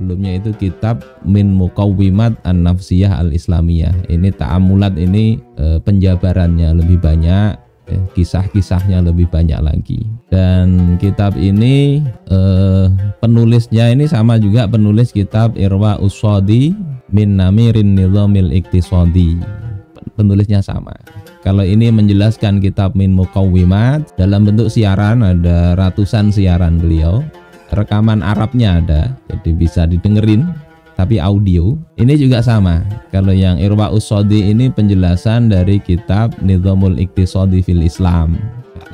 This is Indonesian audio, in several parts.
sebelumnya itu kitab Min Muqawwimat An-Nafsiyah Al-Islamiyah. Ini ta'amulat ini penjabarannya lebih banyak, kisah-kisahnya lebih banyak lagi. Dan kitab ini penulisnya ini sama juga penulis kitab Irwa Usodi Min Namirin Nizamil Iktisodi. Penulisnya sama. Kalau ini menjelaskan kitab Min Muqawwimat dalam bentuk siaran, ada ratusan siaran beliau. Rekaman Arabnya ada, jadi bisa didengerin tapi audio. Ini juga sama. Kalau yang Irwa Usodi ini penjelasan dari kitab Nizamul Iktisadi fil Islam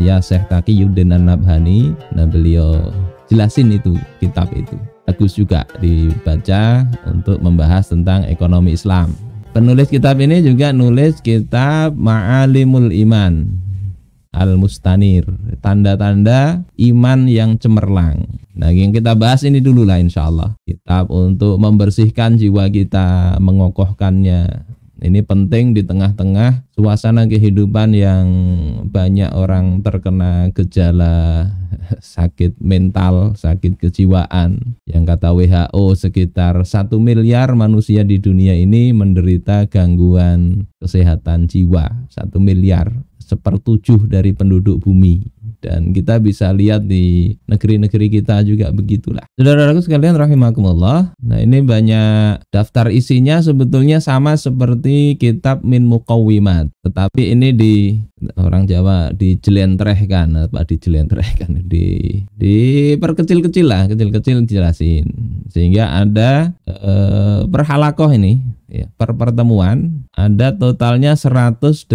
ya Syekh Taqiyuddin An-Nabhani. Nah, beliau jelasin itu kitab itu. Bagus juga dibaca untuk membahas tentang ekonomi Islam. Penulis kitab ini juga nulis kitab Ma'alimul Iman Al-Mustanir, tanda-tanda iman yang cemerlang. Nah, yang kita bahas ini dulu lah insyaallah. Kitab untuk membersihkan jiwa kita, mengokohkannya. Ini penting di tengah-tengah suasana kehidupan yang banyak orang terkena gejala sakit mental, sakit kejiwaan. Yang kata WHO sekitar 1 miliar manusia di dunia ini menderita gangguan kesehatan jiwa. 1 miliar, 1/7 dari penduduk bumi. Dan kita bisa lihat di negeri-negeri kita juga begitulah. Saudara-saudaraku sekalian rahimakumullah. Nah, ini banyak daftar isinya sebetulnya sama seperti kitab Min Muqawwimat. Tetapi ini di orang Jawa dijelentrehkan, diperkecil-kecil lah, kecil-kecil dijelasin. Sehingga ada perhalakoh ini ya, per pertemuan ada totalnya 118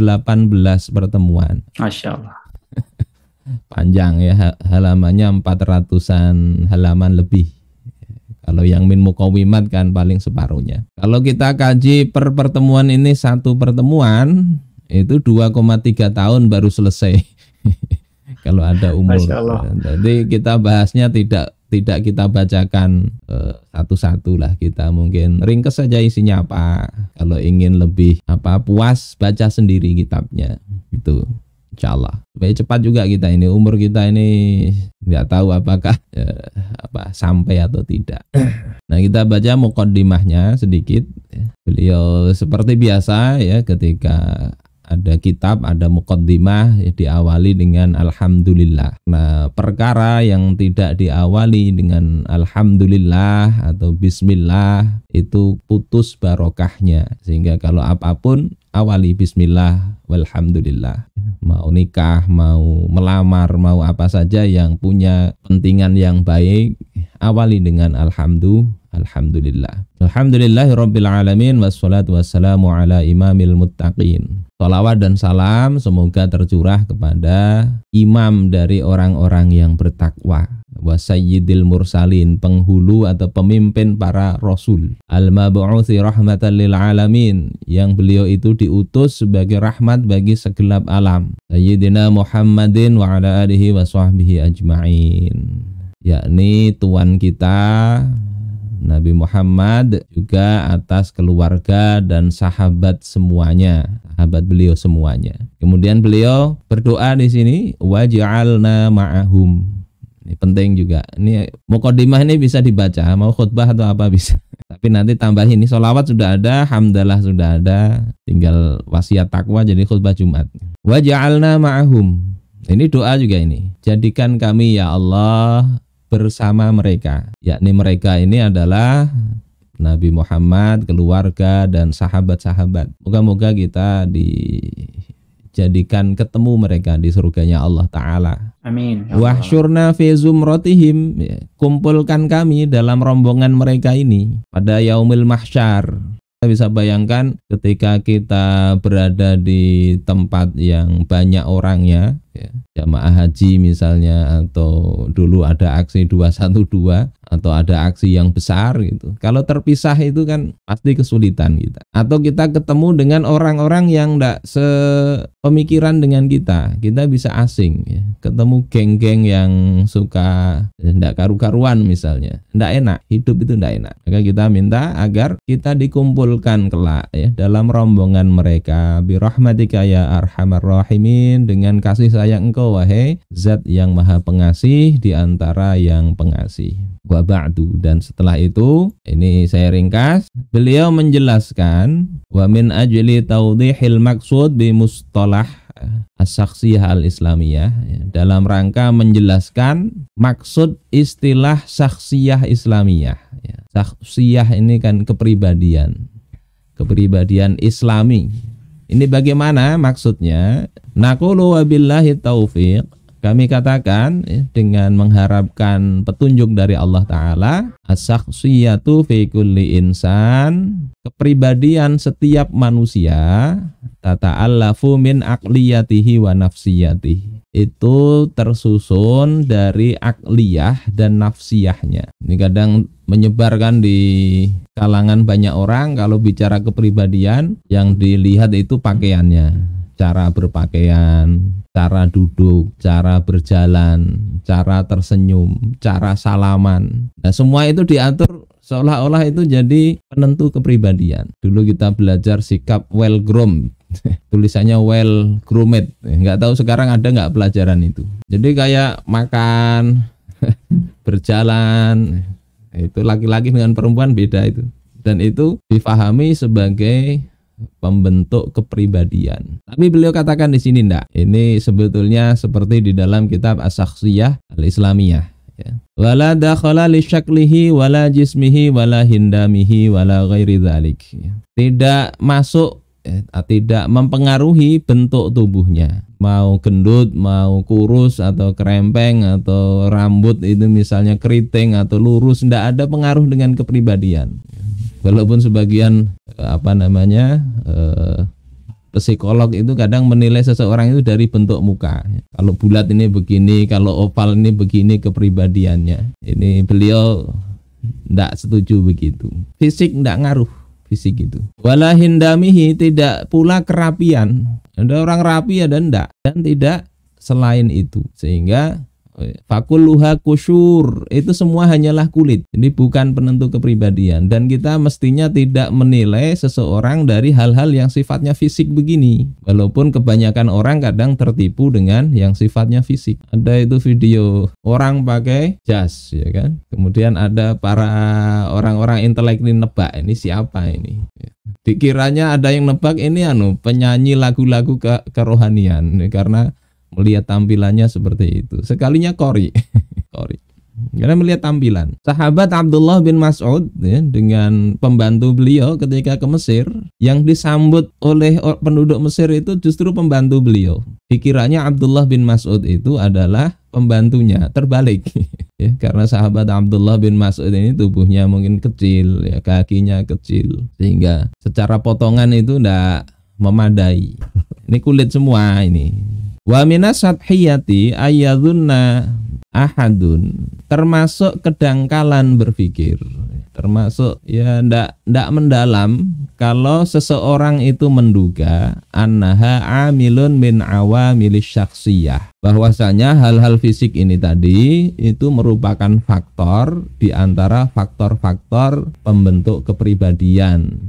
pertemuan. Masya Allah. Panjang ya, halamannya 400-an halaman lebih. Kalau yang Min Muqawwimat kan paling separuhnya. Kalau kita kaji per pertemuan ini, satu pertemuan itu 2,3 tahun baru selesai. Kalau ada umur. Jadi kita bahasnya tidak kita bacakan satu-satu lah, kita mungkin ringkes saja isinya apa. Kalau ingin lebih puas, baca sendiri kitabnya gitu. Insyaallah supaya cepat juga kita ini, umur kita ini nggak tahu apakah sampai atau tidak. Nah, kita baca muqaddimahnya sedikit. Beliau seperti biasa ya, ketika ada kitab, ada muqaddimah ya, diawali dengan alhamdulillah. Nah, perkara yang tidak diawali dengan alhamdulillah atau bismillah itu putus barokahnya. Sehingga kalau apapun awali bismillah walhamdulillah. Mau nikah, mau melamar, mau apa saja yang punya pentingan yang baik, awali dengan alhamdulillah. Alhamdulillahirabbil alamin wassalatu wassalamu ala imamil muttaqin. Shalawat dan salam semoga tercurah kepada imam dari orang-orang yang bertakwa, wa sayyidil mursalin, penghulu atau pemimpin para rasul, al-mab'uthi rahmatan lil alamin, yang beliau itu diutus sebagai rahmat bagi segenap alam, sayyidina Muhammadin wa ala alihi wa sahbihi ajma'in, yakni tuan kita Nabi Muhammad, juga atas keluarga dan sahabat semuanya, sahabat beliau semuanya. Kemudian beliau berdoa di sini, waj'alna ma'ahum. Ini penting juga. Ini muqaddimah ini bisa dibaca, mau khutbah atau apa bisa. Tapi nanti tambah ini, sholawat sudah ada, hamdalah sudah ada, tinggal wasiat takwa jadi khutbah Jumat. Waj'alna ma'ahum. Ini doa juga ini. Jadikan kami ya Allah bersama mereka, yakni mereka ini adalah Nabi Muhammad, keluarga dan sahabat-sahabat. Moga-moga kita dijadikan ketemu mereka di surganya Allah Ta'ala. Amin. Wahsyurna fi zumratihim, kumpulkan kami dalam rombongan mereka ini pada yaumil mahsyar. Kita bisa bayangkan ketika kita berada di tempat yang banyak orangnya, ya, jamaah haji misalnya, atau dulu ada aksi 212 atau ada aksi yang besar gitu. Kalau terpisah itu kan pasti kesulitan kita. Atau kita ketemu dengan orang-orang yang tidak sepemikiran dengan kita bisa asing ya. Ketemu geng-geng yang suka tidak karu-karuan misalnya, tidak enak, hidup itu tidak enak. Maka kita minta agar kita dikumpulkan kelak ya dalam rombongan mereka, birahmatika ya arhamar rahimin, dengan kasih sayang Engkau wahai Zat yang Maha Pengasih di antara yang pengasih. Wa ba'du, dan setelah itu ini saya ringkas, beliau menjelaskan wa min ajli tawdihil maqsud bi mustalah as-syakhsiyah al-islamiyah, dalam rangka menjelaskan maksud istilah syakhsiyah islamiyah. Syakhsiyah ini kan kepribadian Islami. Ini bagaimana maksudnya? Naqulu wabillahi taufiq, kami katakan dengan mengharapkan petunjuk dari Allah Ta'ala, as-syakhsiyatu fi kulli insan, kepribadian setiap manusia, tata'allafu min aqliyatihi wa nafsiyatihi, itu tersusun dari akliyah dan nafsiyahnya. Ini kadang menyebarkan di kalangan banyak orang, kalau bicara kepribadian yang dilihat itu pakaiannya, cara berpakaian, cara duduk, cara berjalan, cara tersenyum, cara salaman. Nah, semua itu diatur seolah-olah itu jadi penentu kepribadian. Dulu kita belajar sikap well groomed, tulisannya well groomed. Nggak tahu sekarang ada nggak pelajaran itu. Jadi kayak makan, berjalan, itu laki-laki dengan perempuan beda itu. Dan itu difahami sebagai pembentuk kepribadian. Tapi beliau katakan di sini enggak. Ini sebetulnya seperti di dalam kitab As-Syakhsiyah Al-Islamiyah, ya. Wala dakhala li syaklihi wala jismihi wala hindamihi wala ghairi dzalik. Tidak masuk, tidak mempengaruhi bentuk tubuhnya. Mau gendut, mau kurus atau kerempeng atau rambut itu misalnya keriting atau lurus, enggak ada pengaruh dengan kepribadian. Walaupun sebagian psikolog itu kadang menilai seseorang itu dari bentuk muka. Kalau bulat ini begini, kalau oval ini begini kepribadiannya. Ini beliau tidak setuju begitu. Fisik tidak ngaruh, fisik itu. Wala hindamihi, tidak pula kerapian. Ada orang rapi ada enggak, dan tidak selain itu. Sehingga fakulluha kusyur, itu semua hanyalah kulit. Ini bukan penentu kepribadian, dan kita mestinya tidak menilai seseorang dari hal-hal yang sifatnya fisik begini. Walaupun kebanyakan orang kadang tertipu dengan yang sifatnya fisik. Ada itu video orang pakai jas, ya kan? Kemudian ada para orang-orang intelek ini nebak, ini siapa ini? Dikiranya ada yang nebak ini penyanyi lagu-lagu kerohanian, karena melihat tampilannya seperti itu. Sekalinya qori. Karena melihat tampilan. Sahabat Abdullah bin Mas'ud, ya, dengan pembantu beliau ketika ke Mesir, yang disambut oleh penduduk Mesir itu justru pembantu beliau. Dikiranya Abdullah bin Mas'ud itu adalah pembantunya, terbalik. Ya, karena sahabat Abdullah bin Mas'ud ini tubuhnya mungkin kecil, ya, kakinya kecil, sehingga secara potongan itu tidak memadai. Ini kulit semua ini. Wa minas sathiyati ayyadunna ahadun, termasuk kedangkalan berpikir, termasuk ya ndak mendalam kalau seseorang itu menduga annaha amilun min awamilis syakhsiyah, bahwasanya hal-hal fisik ini tadi itu merupakan faktor di antara faktor-faktor pembentuk kepribadian.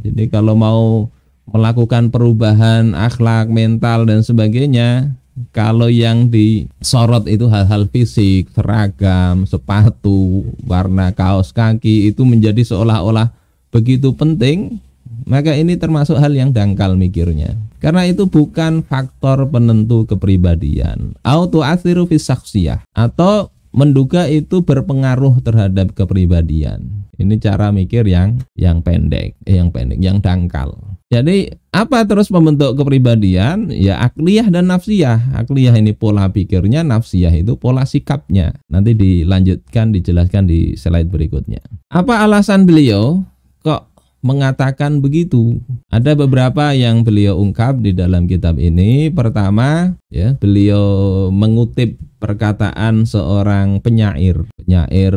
Jadi kalau mau melakukan perubahan akhlak, mental dan sebagainya, kalau yang disorot itu hal-hal fisik, seragam, sepatu, warna kaos kaki, itu menjadi seolah-olah begitu penting, maka ini termasuk hal yang dangkal mikirnya. Karena itu bukan faktor penentu kepribadian. Auto athiru fis syakhsiyah, atau menduga itu berpengaruh terhadap kepribadian. Ini cara mikir yang pendek, yang dangkal. Jadi apa terus membentuk kepribadian? Ya akliyah dan nafsiyah. Akliyah ini pola pikirnya, nafsiyah itu pola sikapnya. Nanti dijelaskan di slide berikutnya. Apa alasan beliau kok mengatakan begitu? Ada beberapa yang beliau ungkap di dalam kitab ini. Pertama, ya, beliau mengutip perkataan seorang penyair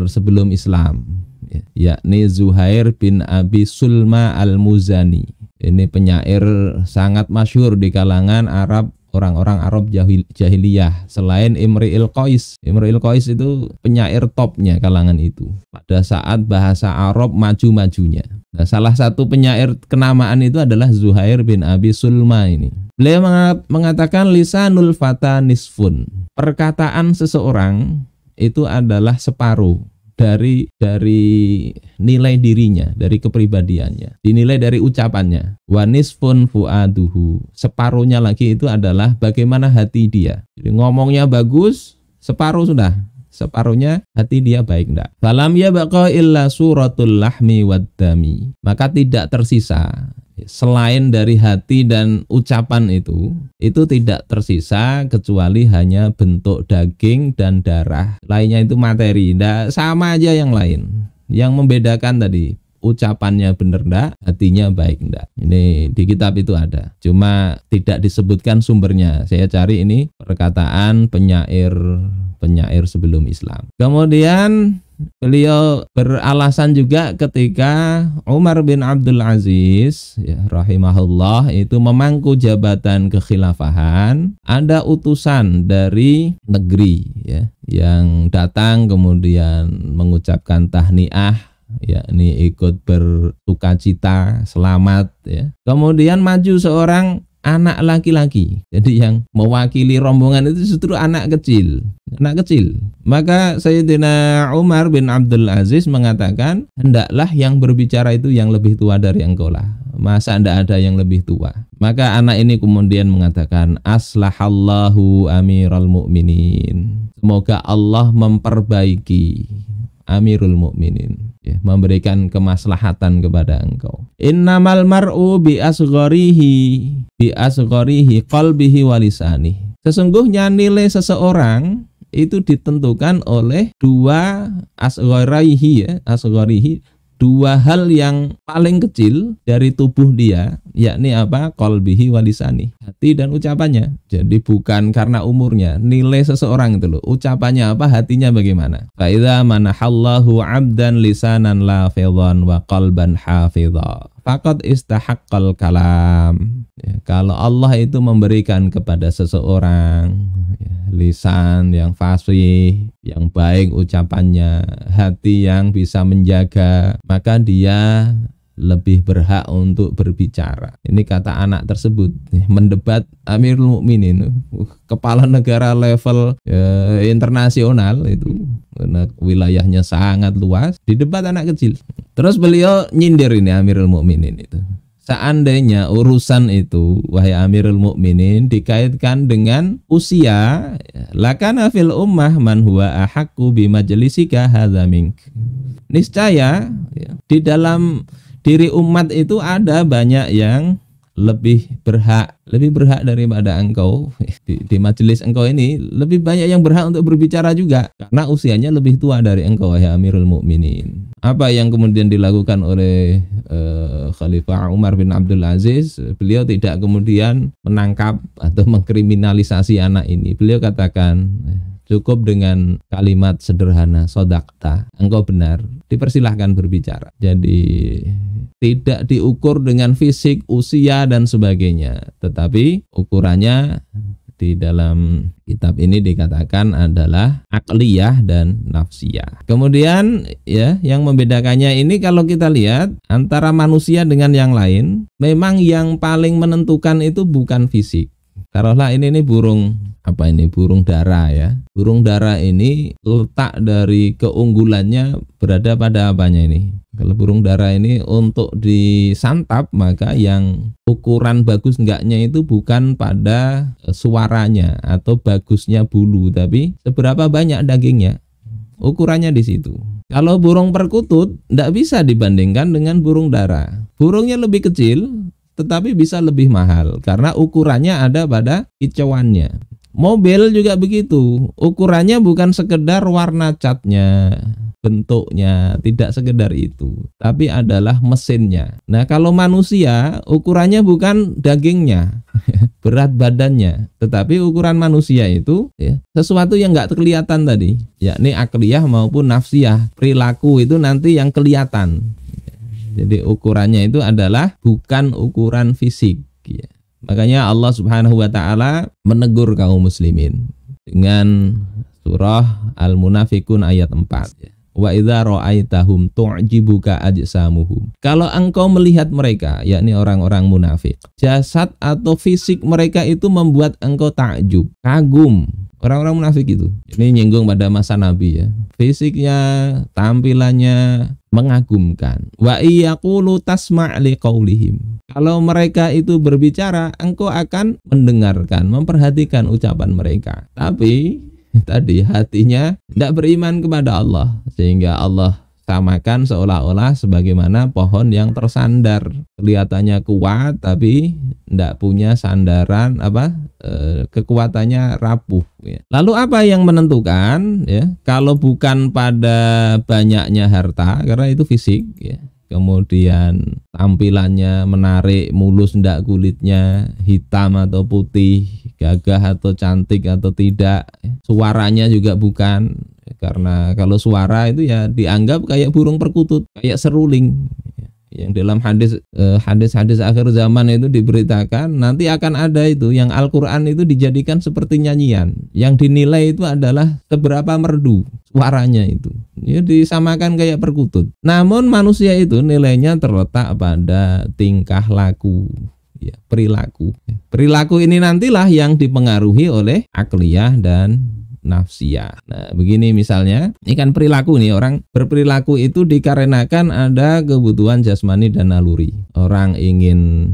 sebelum Islam, yakni Zuhair bin Abi Sulma al-Muzani. Ini penyair sangat masyhur di kalangan Arab, orang-orang Arab jahiliyah, selain Imri'il Qais. Imri'il Qais itu penyair topnya kalangan itu pada saat bahasa Arab maju-majunya. Nah, salah satu penyair kenamaan itu adalah Zuhair bin Abi Sulma ini. Beliau mengatakan lisanul fata nisfun. Perkataan seseorang itu adalah separuh dari nilai dirinya, dari kepribadiannya, dinilai dari ucapannya. Wa nisfun fuaduhu, separuhnya lagi itu adalah bagaimana hati dia. Jadi ngomongnya bagus, separuh sudah, separuhnya hati dia baik enggak. Falam yabqa illa suratul lahmi wad dami, maka tidak tersisa selain dari hati dan ucapan itu tidak tersisa kecuali hanya bentuk daging dan darah. Lainnya itu materi, enggak, sama aja yang lain. Yang membedakan tadi ucapannya benar enggak, hatinya baik enggak. Ini di kitab itu ada, cuma tidak disebutkan sumbernya. Saya cari ini perkataan penyair sebelum Islam. Kemudian beliau beralasan juga ketika Umar bin Abdul Aziz ya, rahimahullah itu memangku jabatan kekhilafahan, ada utusan dari negeri ya, yang datang kemudian mengucapkan tahniah, yakni ikut bersukacita selamat ya. Kemudian maju seorang anak laki-laki. Jadi yang mewakili rombongan itu justru anak kecil. Maka Sayyidina Umar bin Abdul Aziz mengatakan, hendaklah yang berbicara itu yang lebih tua dari engkau lah. Masa tidak ada yang lebih tua? Maka anak ini kemudian mengatakan, aslahallahu amiral mu'minin. Semoga Allah memperbaiki Amirul Mukminin, ya, memberikan kemaslahatan kepada engkau. Innamal mar'u bi asgharihi qalbihi wa lisanihi. Sesungguhnya nilai seseorang itu ditentukan oleh dua asgharihi, dua hal yang paling kecil dari tubuh dia, yakni apa? Qalbihi wa lisani, hati dan ucapannya. Jadi bukan karena umurnya, nilai seseorang itu loh, ucapannya apa, hatinya bagaimana. Fa idza manahallahu 'abdan lisanan lafidhan wa qalban hafidha faqad istahaqqal kalam. Ya, kalau Allah itu memberikan kepada seseorang ya, lisan yang fasih, yang baik ucapannya, hati yang bisa menjaga, maka dia lebih berhak untuk berbicara. Ini kata anak tersebut, mendebat Amirul Mukminin, kepala negara level internasional itu, karena wilayahnya sangat luas, didebat anak kecil. Terus beliau nyindir ini Amirul Mukminin itu. Seandainya urusan itu, wahai Amirul Mukminin, dikaitkan dengan usia, lakana fil ummah man huwa ahaqqu bi majlisika hadza mink. Niscaya ya, di dalam diri umat itu ada banyak yang lebih berhak daripada engkau. Di majelis engkau ini lebih banyak yang berhak untuk berbicara juga, karena usianya lebih tua dari engkau, wahai Amirul Mukminin. Apa yang kemudian dilakukan oleh Khalifah Umar bin Abdul Aziz? Beliau tidak kemudian menangkap atau mengkriminalisasi anak ini. Beliau katakan, cukup dengan kalimat sederhana, sodakta, engkau benar, dipersilahkan berbicara. Jadi tidak diukur dengan fisik, usia dan sebagainya, tetapi ukurannya di dalam kitab ini dikatakan adalah akliyah dan nafsiyah. Kemudian ya, yang membedakannya ini kalau kita lihat antara manusia dengan yang lain, memang yang paling menentukan itu bukan fisik. Taruhlah ini burung burung dara ya. Burung dara ini letak dari keunggulannya berada pada apanya ini? Kalau burung dara ini untuk disantap, maka yang ukuran bagus enggaknya itu bukan pada suaranya atau bagusnya bulu, tapi seberapa banyak dagingnya. Ukurannya di situ. Kalau burung perkutut enggak bisa dibandingkan dengan burung dara. Burungnya lebih kecil tetapi bisa lebih mahal karena ukurannya ada pada kicauannya. Mobil juga begitu, ukurannya bukan sekedar warna catnya, bentuknya, tidak sekedar itu, tapi adalah mesinnya. Nah, kalau manusia ukurannya bukan dagingnya, berat badannya, tetapi ukuran manusia itu ya, sesuatu yang nggak kelihatan tadi, yakni akliyah maupun nafsiyah, perilaku itu nanti yang kelihatan. Jadi ukurannya itu adalah bukan ukuran fisik ya. Makanya Allah Subhanahu wa taala menegur kaum muslimin dengan surah Al-Munafikun ayat 4 ya. Wa idza ra'aitahum tu'jibuka ajsamuhum. Kalau engkau melihat mereka, yakni orang-orang munafik, jasad atau fisik mereka itu membuat engkau takjub, kagum. Orang-orang munafik itu. Ini nyinggung pada masa Nabi ya. Fisiknya, tampilannya mengagumkan. Wa iyaqulu tasma' liqaulihim. Kalau mereka itu berbicara, engkau akan mendengarkan, memperhatikan ucapan mereka. Tapi tadi hatinya tidak beriman kepada Allah, sehingga Allah samakan seolah-olah sebagaimana pohon yang tersandar, kelihatannya kuat tapi tidak punya sandaran, kekuatannya rapuh ya. Lalu apa yang menentukan ya, kalau bukan pada banyaknya harta, karena itu fisik ya, kemudian tampilannya menarik, mulus ndak kulitnya, hitam atau putih, gagah atau cantik atau tidak, suaranya juga bukan, karena kalau suara itu ya dianggap kayak burung perkutut, kayak seruling. Yang dalam hadis akhir zaman itu diberitakan nanti akan ada itu yang Al-Quran itu dijadikan seperti nyanyian, yang dinilai itu adalah seberapa merdu suaranya itu, ya disamakan kayak perkutut. Namun manusia itu nilainya terletak pada tingkah laku ya, perilaku. Perilaku ini nantilah yang dipengaruhi oleh akliyah dan nafsiyah. Nah, begini misalnya, ini kan perilaku nih, orang berperilaku itu dikarenakan ada kebutuhan jasmani dan naluri. Orang ingin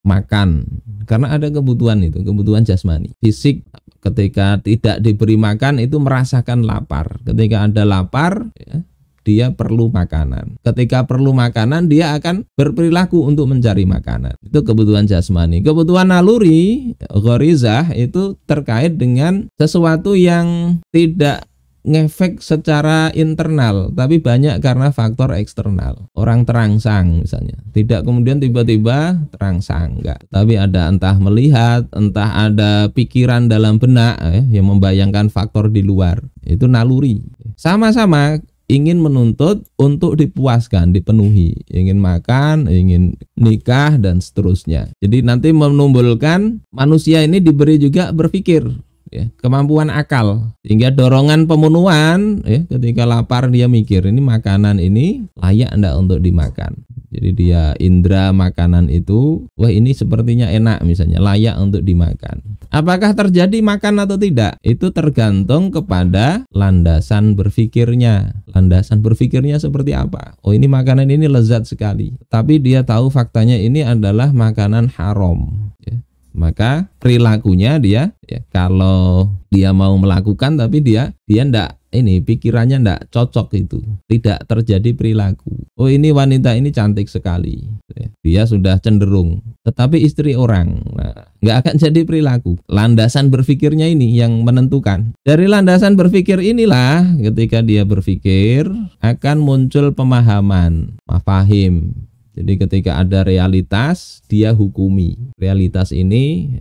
makan karena ada kebutuhan itu, kebutuhan jasmani. Fisik ketika tidak diberi makan itu merasakan lapar. Ketika ada lapar ya, dia perlu makanan. Ketika perlu makanan, dia akan berperilaku untuk mencari makanan. Itu kebutuhan jasmani. Kebutuhan naluri, gharizah, itu terkait dengan sesuatu yang tidak ngefek secara internal, tapi banyak karena faktor eksternal. Orang terangsang misalnya, tidak kemudian tiba-tiba terangsang, enggak. Tapi ada entah melihat, entah ada pikiran dalam benak yang membayangkan faktor di luar. Itu naluri. Sama-sama ingin menuntut untuk dipuaskan, dipenuhi, ingin makan, ingin nikah dan seterusnya. Jadi nanti menimbulkan manusia ini diberi juga berpikir ya, kemampuan akal, sehingga dorongan pemenuhan ya, ketika lapar dia mikir ini makanan ini layak enggak untuk dimakan. Jadi dia indera makanan itu, wah ini sepertinya enak misalnya, layak untuk dimakan. Apakah terjadi makan atau tidak? Itu tergantung kepada landasan berpikirnya. Landasan berpikirnya seperti apa? Oh ini makanan ini lezat sekali, tapi dia tahu faktanya ini adalah makanan haram ya. Maka perilakunya dia ya, kalau dia mau melakukan tapi dia ndak ini pikirannya ndak cocok, itu tidak terjadi perilaku. Oh ini wanita ini cantik sekali ya, dia sudah cenderung, tetapi istri orang, nah, nggak akan jadi perilaku. Landasan berpikirnya ini yang menentukan. Dari landasan berpikir inilah ketika dia berpikir akan muncul pemahaman, mafahim. Jadi ketika ada realitas, dia hukumi. Realitas ini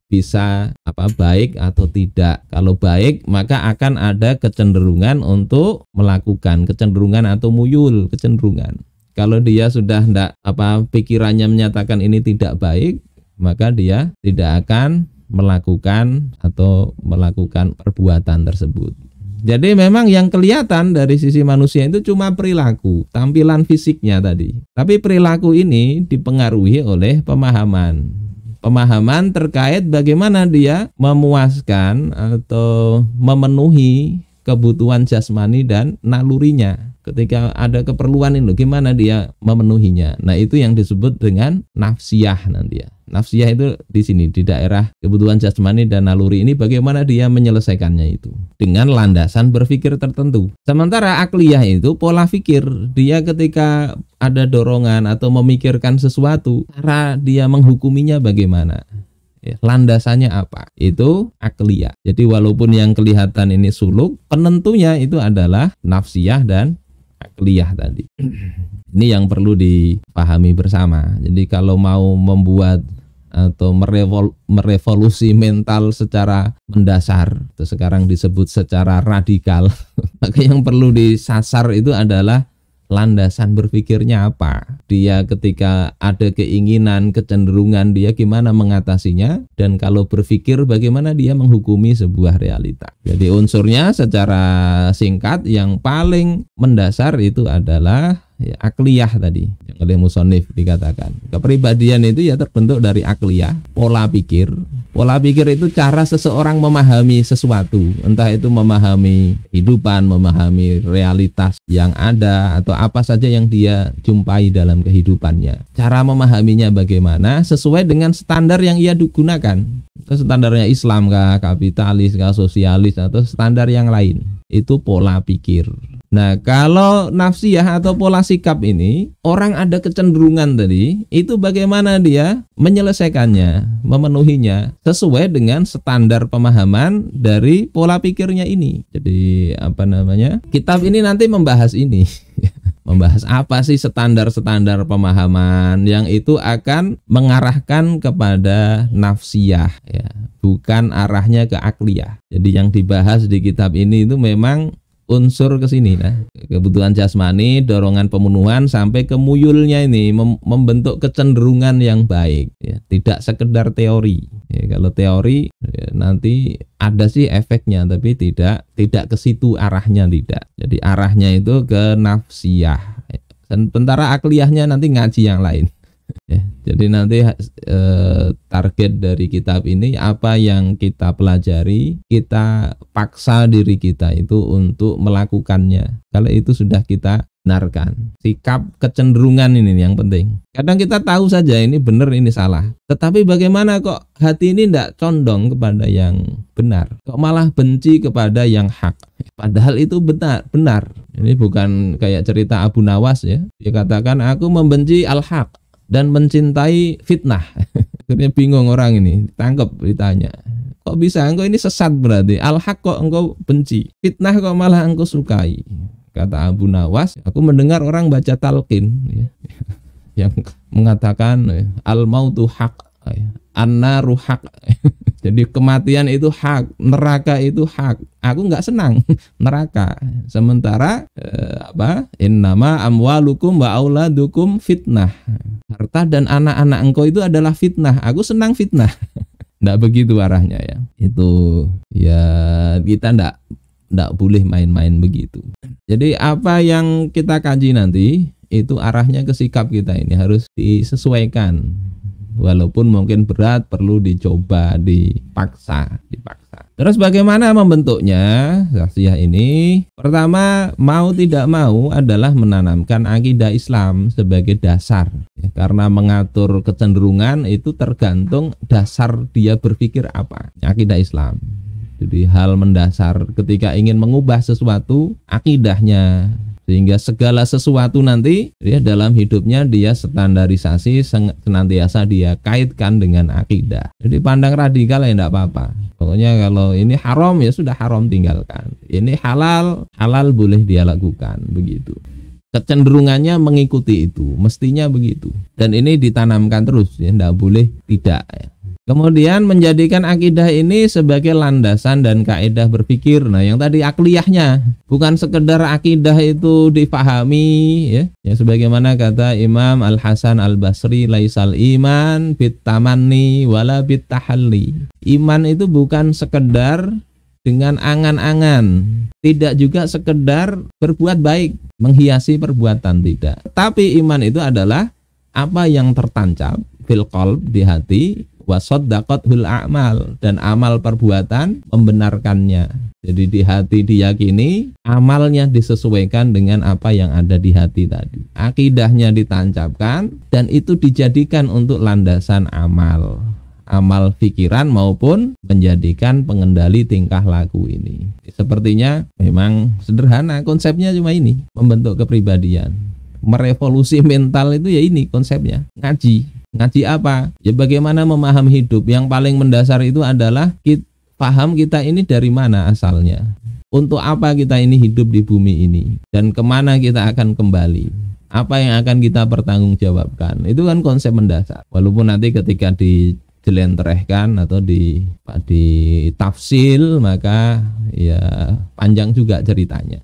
bisa baik atau tidak. Kalau baik, maka akan ada kecenderungan untuk melakukan, kecenderungan atau muyul, kecenderungan. Kalau dia sudah pikirannya menyatakan ini tidak baik, maka dia tidak akan melakukan atau melakukan perbuatan tersebut. Jadi memang yang kelihatan dari sisi manusia itu cuma perilaku, tampilan fisiknya tadi. Tapi perilaku ini dipengaruhi oleh pemahaman. Pemahaman terkait bagaimana dia memuaskan atau memenuhi kebutuhan jasmani dan nalurinya. Ketika ada keperluan itu, gimana dia memenuhinya. Nah itu yang disebut dengan nafsiyah nanti ya. Nafsiyah itu di sini, di daerah kebutuhan jasmani dan naluri ini, bagaimana dia menyelesaikannya itu dengan landasan berpikir tertentu. Sementara akliyah itu pola pikir, dia ketika ada dorongan atau memikirkan sesuatu, cara dia menghukuminya bagaimana, ya, landasannya apa, itu akliyah. Jadi walaupun yang kelihatan ini suluk, penentunya itu adalah nafsiyah dan akliyah tadi. Ini yang perlu dipahami bersama. Jadi kalau mau membuat atau merevolusi mental secara mendasar, atau sekarang disebut secara radikal, maka yang perlu disasar itu adalah landasan berpikirnya apa, dia ketika ada keinginan, kecenderungan, dia gimana mengatasinya, dan kalau berpikir bagaimana dia menghukumi sebuah realita. Jadi unsurnya secara singkat yang paling mendasar itu adalah ya, akliyah tadi yang oleh musonif dikatakan. Kepribadian itu ya terbentuk dari akliyah, pola pikir. Pola pikir itu cara seseorang memahami sesuatu, entah itu memahami kehidupan, memahami realitas yang ada, atau apa saja yang dia jumpai dalam kehidupannya. Cara memahaminya bagaimana sesuai dengan standar yang ia gunakan. Standarnya Islam kah, kapitalis kah, sosialis, atau standar yang lain. Itu pola pikir. Nah, kalau nafsiyah atau pola sikap ini, orang ada kecenderungan tadi, itu bagaimana dia menyelesaikannya, memenuhinya, sesuai dengan standar pemahaman dari pola pikirnya ini. Jadi, kitab ini nanti membahas ini. Membahas apa sih standar-standar pemahaman yang itu akan mengarahkan kepada nafsiyah, ya, bukan arahnya ke akliyah. Jadi yang dibahas di kitab ini itu memang unsur ke sini, nah, kebutuhan jasmani, dorongan pemenuhan sampai ke muyulnya ini membentuk kecenderungan yang baik, ya, tidak sekedar teori. Ya, kalau teori ya, nanti ada sih efeknya, tapi tidak ke situ arahnya, tidak. Jadi arahnya itu ke nafsiyah. Sementara akliyahnya nanti ngaji yang lain. Ya, jadi nanti target dari kitab ini apa yang kita pelajari, kita paksa diri kita itu untuk melakukannya. Kalau itu sudah kita benarkan, sikap kecenderungan ini yang penting. Kadang kita tahu saja ini benar, ini salah, tetapi bagaimana kok hati ini tidak condong kepada yang benar, kok malah benci kepada yang hak, padahal itu benar. Ini bukan kayak cerita Abu Nawas, ya, dia katakan aku membenci al-haq dan mencintai fitnah. Akhirnya bingung orang ini, tangkap ditanya, kok bisa engkau ini sesat, berarti al-haq kok engkau benci, fitnah kok malah engkau sukai. Kata Abu Nawas, aku mendengar orang baca talqin, ya, yang mengatakan al-mautu haq, an-naru haq. Jadi kematian itu hak, neraka itu hak. Aku nggak senang neraka. Sementara innama amwalukum wa auladukum fitnah. Harta dan anak-anak engkau itu adalah fitnah. Aku senang fitnah. Nggak begitu arahnya, ya. Itu ya kita nggak boleh main-main begitu. Jadi apa yang kita kaji nanti itu arahnya ke sikap kita ini harus disesuaikan. Walaupun mungkin berat, perlu dicoba, dipaksa. Terus bagaimana membentuknya nafsiyah ini? Pertama, mau tidak mau adalah menanamkan akidah Islam sebagai dasar, ya, karena mengatur kecenderungan itu tergantung dasar dia berpikir apa, akidah Islam. Jadi hal mendasar ketika ingin mengubah sesuatu, akidahnya. Sehingga segala sesuatu nanti ya, dalam hidupnya dia standarisasi, senantiasa dia kaitkan dengan akidah. Jadi pandang radikal ya enggak apa-apa. Pokoknya kalau ini haram ya sudah haram, tinggalkan. Ini halal boleh dia lakukan, begitu. Kecenderungannya mengikuti itu, mestinya begitu. Dan ini ditanamkan terus, ya enggak boleh tidak, ya. Kemudian menjadikan akidah ini sebagai landasan dan kaidah berpikir. Nah, yang tadi akliyahnya, bukan sekedar akidah itu dipahami, ya. Ya sebagaimana kata Imam Al-Hasan Al-Basri, laisal iman bitamanni wala bitahalli. Iman itu bukan sekedar dengan angan-angan, tidak juga sekedar berbuat baik, menghiasi perbuatan, tidak. Tapi iman itu adalah apa yang tertancap fil qalb, di hati, wasaddaqathul a'mal, dan amal perbuatan membenarkannya. Jadi di hati diyakini, amalnya disesuaikan dengan apa yang ada di hati tadi. Akidahnya ditancapkan dan itu dijadikan untuk landasan amal pikiran maupun menjadikan pengendali tingkah laku ini. Sepertinya memang sederhana, konsepnya cuma ini, membentuk kepribadian. Merevolusi mental itu ya ini konsepnya, ngaji apa? Ya bagaimana memahami hidup. Yang paling mendasar itu adalah paham kita ini dari mana asalnya, untuk apa kita ini hidup di bumi ini, dan kemana kita akan kembali, apa yang akan kita pertanggungjawabkan. Itu kan konsep mendasar. Walaupun nanti ketika dijelentrehkan atau ditafsil, maka ya panjang juga ceritanya.